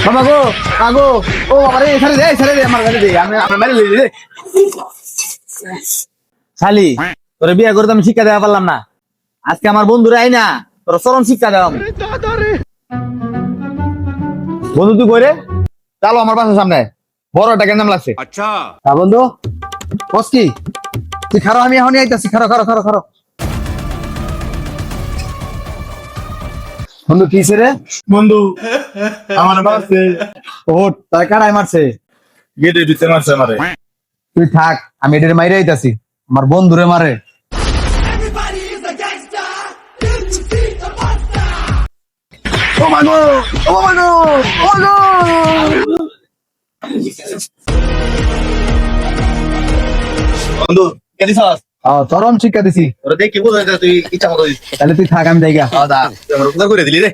মামা গো আগো ও আরে ছেড়ে দে আমার গাড়ি দে আমি মেরে লই দে শালি তোরে বিয়ে করে তো আমি শিক্ষা দেওয়া পারলাম না আজকে আমার বন্ধুরা আই না তোর চরম শিক্ষা দেওয়া বন্ধু তুই কই রে চলো আমার বাসার সামনে বড় একটা নাম লাগছে अच्छा বন্ধু বস কি তুই খারো আমি এখনই আইতাছি খারো বন্ধু কিসে রে বন্ধু আমার মারছে ও তাই কারাই মারছে গেটে দিতে মারছে আমারে তুই থাক আমি এদের মাইরে আইতাছি আমার বন্ধুরে মারে ও মাগো বন্ধু কেন দিছস চরম শিক্ষা দিছি ওরে দেখি বুঝাই তুই ইচ্ছা মতো দিস তাহলে তুই থাক আমি যাইগা দা তুই আমার উপকার করে দিলি রে